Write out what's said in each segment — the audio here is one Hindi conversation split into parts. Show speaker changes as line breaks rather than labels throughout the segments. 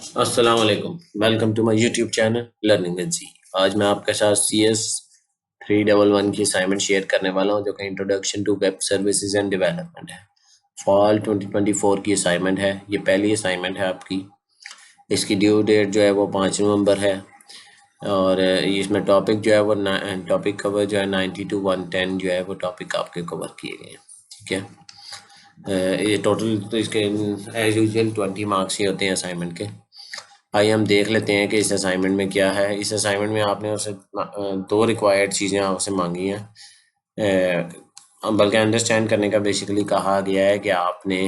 अस्सलाम वालेकुम। Welcome to my YouTube channel learning with G. आज मैं आपके साथ CS 311 की असाइनमेंट शेयर करने वाला हूं, जो कि introduction to web services and development है। फॉल 2024 की असाइनमेंट है। ये पहली असाइनमेंट है आपकी। इसकी ड्यू डेट जो है वो 5 नवंबर है और इसमें टॉपिक जो है वो टॉपिक कवर जो है 90 to 110 जो है वो टॉपिक आपके कवर किए गए हैं। ठीक है। ये टोटल तो इसके एज यूजल 20 मार्क्स ही होते हैं असाइनमेंट के। आइए हम देख लेते हैं कि इस असाइनमेंट में क्या है। इस असाइनमेंट में आपने उससे दो रिक्वायर्ड चीज़ें आपसे मांगी हैं, बल्कि अंडरस्टैंड करने का बेसिकली कहा गया है कि आपने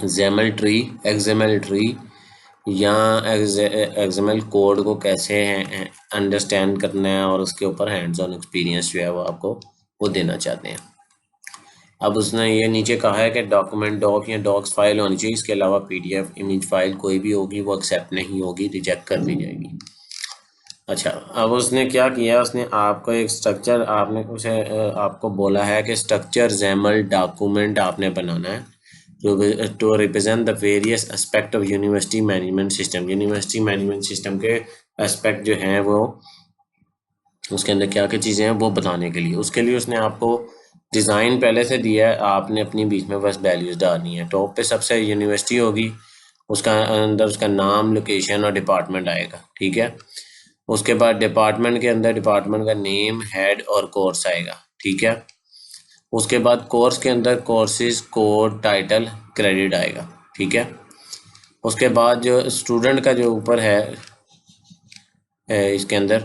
एक्सएमएल ट्री या एक्सएमएल कोड को कैसे अंडरस्टैंड करना है और उसके ऊपर हैंड्स ऑन एक्सपीरियंस जो है वो आपको वो देना चाहते हैं। अब उसने ये नीचे कहा है कि डॉक्यूमेंट डॉक या डॉक्स फाइल होनी चाहिए, इसके अलावा PDF इमेज फाइल कोई भी होगी वो एक्सेप्ट नहीं होगी, रिजेक्ट कर दी जाएगी। अच्छा, अब उसने क्या किया, उसने आपको एक स्ट्रक्चर आपने उसे आपको बोला है कि स्ट्रक्चर जैमल डॉक्यूमेंट आपने बनाना है to represent the various aspect of university management system. University management system के एस्पेक्ट जो हैं वो उसके अंदर क्या क्या चीज़ें हैं वो बताने के लिए, उसके लिए उसने आपको डिज़ाइन पहले से दिया है। आपने अपनी बीच में बस वैल्यूज़ डालनी है। टॉप पे सबसे यूनिवर्सिटी होगी, उसका अंदर उसका नाम, लोकेशन और डिपार्टमेंट आएगा। ठीक है। उसके बाद डिपार्टमेंट के अंदर डिपार्टमेंट का नेम, हेड और कोर्स आएगा। ठीक है। उसके बाद कोर्स के अंदर कोर्सेज, कोड, टाइटल, क्रेडिट आएगा। ठीक है। उसके बाद जो स्टूडेंट का जो ऊपर है इसके अंदर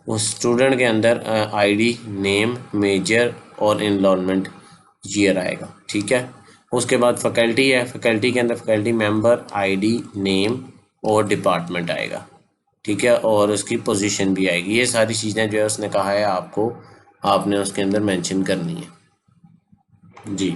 उस स्टूडेंट के अंदर ID, नेम, मेजर और इनरोलमेंट ईयर आएगा। ठीक है। उसके बाद फैकल्टी है, फैकल्टी के अंदर फैकल्टी मेंबर, ID, नेम और डिपार्टमेंट आएगा। ठीक है। और उसकी पोजीशन भी आएगी। ये सारी चीज़ें जो है उसने कहा है आपको आपने उसके अंदर मेंशन करनी है जी।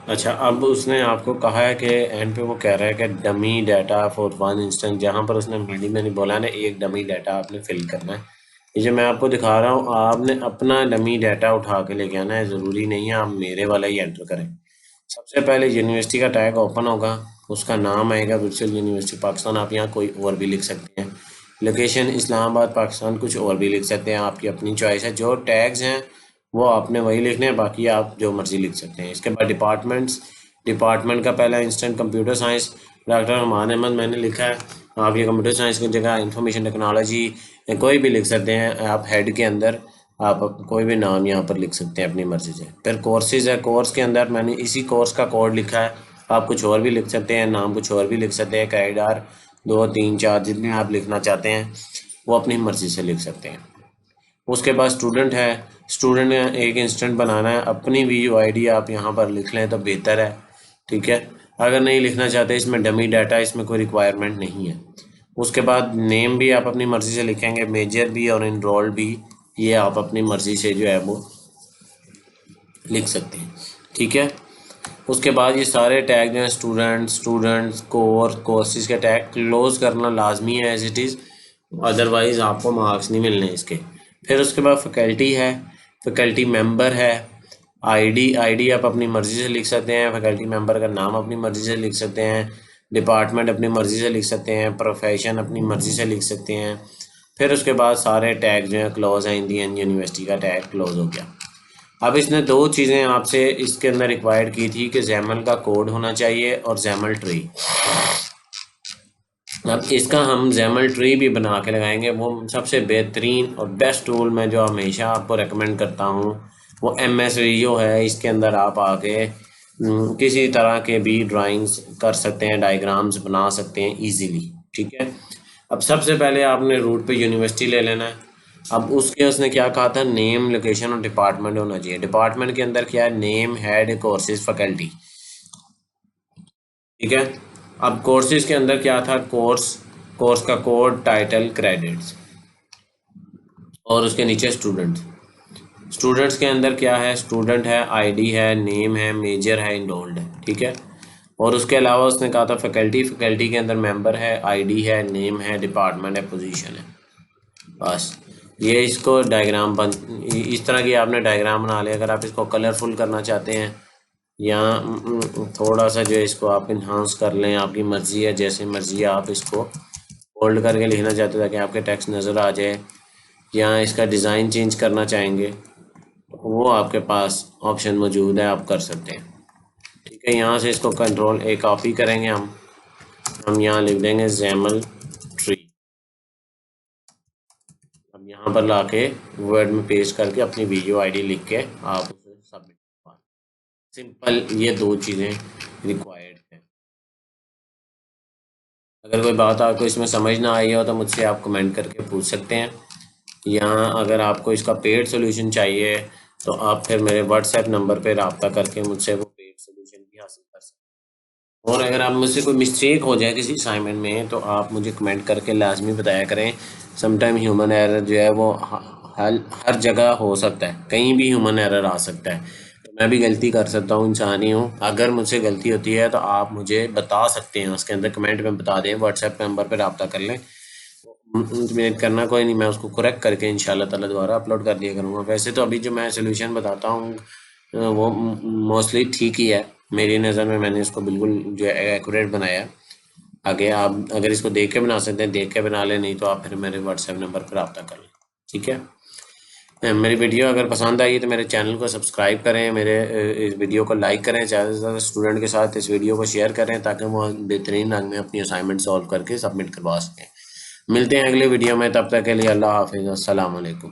अच्छा, अब उसने आपको कहा है कि एंड पे वो कह रहा है कि dummy data for one instance, जहाँ पर उसने मैंने बोला ना एक डमी डाटा आपने फिल करना है। ये जो मैं आपको दिखा रहा हूँ, आपने अपना डमी डाटा उठा के लेके आना है, ज़रूरी नहीं है आप मेरे वाला ही एंटर करें। सबसे पहले यूनिवर्सिटी का टैग ओपन होगा, उसका नाम आएगा वर्चुअल यूनिवर्सिटी पाकिस्तान, आप यहाँ कोई और भी लिख सकते हैं। लोकेशन इस्लामाबाद पाकिस्तान, कुछ और भी लिख सकते हैं, आपकी अपनी चॉइस है। जो टैग्स हैं वो आपने वही लिखने हैं, बाकी आप जो मर्जी लिख सकते हैं। इसके बाद डिपार्टमेंट्स, डिपार्टमेंट का पहला instant computer science, doctor Humaan Ahmed मैंने लिखा है। आप ये कंप्यूटर साइंस की जगह इंफॉर्मेशन टेक्नोलॉजी कोई भी लिख सकते हैं। आप हेड के अंदर आप कोई भी नाम यहाँ पर लिख सकते हैं अपनी मर्जी से। फिर कोर्सेज है, कोर्स के अंदर मैंने इसी कोर्स का कोड लिखा है, आप कुछ और भी लिख सकते हैं, नाम कुछ और भी लिख सकते हैं। कैडार 2, 3, 4 जितने आप लिखना चाहते हैं वो अपनी मर्जी से लिख सकते हैं। उसके बाद स्टूडेंट है, स्टूडेंट एक इंस्टेंट बनाना है, अपनी VUID आप यहाँ पर लिख लें तो बेहतर है। ठीक है। अगर नहीं लिखना चाहते, इसमें डमी डाटा, इसमें कोई रिक्वायरमेंट नहीं है। उसके बाद नेम भी आप अपनी मर्ज़ी से लिखेंगे, मेजर भी और इनरोल्ड भी, ये आप अपनी मर्ज़ी से जो है वो लिख सकते हैं। ठीक है। उसके बाद ये सारे टैग जो हैं स्टूडेंट्स कोर्सेज के टैग क्लोज करना लाजमी है एज इट इज़, अदरवाइज़ आपको मार्क्स नहीं मिलने इसके। फिर उसके बाद फैकल्टी है, फैकल्टी मेंबर है, ID आप अपनी मर्ज़ी से लिख सकते हैं, फैकल्टी मेंबर का नाम अपनी मर्ज़ी से लिख सकते हैं, डिपार्टमेंट अपनी मर्ज़ी से लिख सकते हैं, प्रोफेशन अपनी मर्ज़ी से लिख सकते हैं। फिर उसके बाद सारे टैग जो हैं क्लोज हैं, इंडियन यूनिवर्सिटी का टैग क्लोज हो गया। अब इसने दो चीज़ें आपसे इसके अंदर रिक्वायर्ड की थी कि जैमल का कोड होना चाहिए और जैमल ट्री। अब इसका हम जैमल ट्री भी बना के लगाएंगे। वो सबसे बेहतरीन और बेस्ट टूल मैं जो हमेशा आपको रेकमेंड करता हूँ वो MS Visio है। इसके अंदर आप आके किसी तरह के भी ड्राइंग्स कर सकते हैं, डायग्राम्स बना सकते हैं इजीली। ठीक है। अब सबसे पहले आपने रूट पे यूनिवर्सिटी ले लेना है। अब उसके उसने क्या कहा था, नेम, लोकेशन और डिपार्टमेंट होना चाहिए। डिपार्टमेंट के अंदर क्या है, नेम, हेड, कोर्सेज, फैकल्टी। ठीक है। अब कोर्सेज के अंदर क्या था, कोर्स का कोड, टाइटल, क्रेडिट्स और उसके नीचे स्टूडेंट्स के अंदर क्या है, स्टूडेंट है, ID है, नेम है, मेजर है, इनरोल्ड है। ठीक है। और उसके अलावा उसने कहा था फैकल्टी के अंदर मेंबर है, ID है, नेम है, डिपार्टमेंट है, पोजीशन है। बस ये इसको डायग्राम बन इस तरह की आपने डायग्राम बना लिया। अगर आप इसको कलरफुल करना चाहते हैं यहाँ थोड़ा सा जो है इसको आप इन्हांस कर लें, आपकी मर्ज़ी है, जैसे मर्ज़ी है आप इसको होल्ड करके लिखना चाहते हैं ताकि आपके टेक्स्ट नज़र आ जाए। यहाँ इसका डिज़ाइन चेंज करना चाहेंगे तो वो आपके पास ऑप्शन मौजूद है, आप कर सकते हैं। ठीक है, यहाँ से इसको कंट्रोल A कॉपी करेंगे हम यहाँ लिख देंगे जैमल ट्री। अब यहाँ पर लाके वर्ड में पेस्ट करके अपनी वीडियो आईडी लिख के आप उसे सबमिट करवा। सिंपल, ये दो चीज़ें रिक्वायर्ड हैं। अगर कोई बात आपको इसमें समझ ना आई हो तो मुझसे आप कमेंट करके पूछ सकते हैं। यहाँ अगर आपको इसका पेड सोल्यूशन चाहिए तो आप फिर मेरे व्हाट्सएप नंबर पे रब्ता करके मुझसे वो पेड सोल्यूशन भी हासिल कर सकते हैं। और अगर आप मुझसे कोई मिस्टेक हो जाए किसी असाइनमेंट में तो आप मुझे कमेंट करके लाजमी बताया करें। समटाइम ह्यूमन एरर जो है वो हर जगह हो सकता है, कहीं भी ह्यूमन एरर आ सकता है, तो मैं भी गलती कर सकता हूँ, इंसान ही हूँ। अगर मुझसे गलती होती है तो आप मुझे बता सकते हैं, उसके अंदर कमेंट में बता दें, व्हाट्सएप नंबर पर रब्ता कर लें। इंटीमेट करना कोई नहीं, मैं उसको करेक्ट करके इंशाल्लाह ताला दोबारा अपलोड कर दिया करूँगा। वैसे तो अभी जो मैं सोल्यूशन बताता हूँ वो मोस्टली ठीक ही है मेरी नज़र में, मैंने इसको बिल्कुल जो है एक्यूरेट बनाया है। आगे आप अगर इसको देख के बना सकते हैं देख के बना लें, नहीं तो आप फिर मेरे व्हाट्सएप नंबर पर रब्ता कर लें। ठीक है, मेरी वीडियो अगर पसंद आई तो मेरे चैनल को सब्सक्राइब करें, मेरे इस वीडियो को लाइक करें, ज़्यादा से ज़्यादा स्टूडेंट के साथ इस वीडियो को शेयर करें ताकि वो बेहतरीन रंग में अपनी असाइनमेंट सॉल्व करके सबमिट करवा सकें। मिलते हैं अगले वीडियो में, तब तक के लिए अल्लाह हाफिज़, अस्सलाम वालेकुम।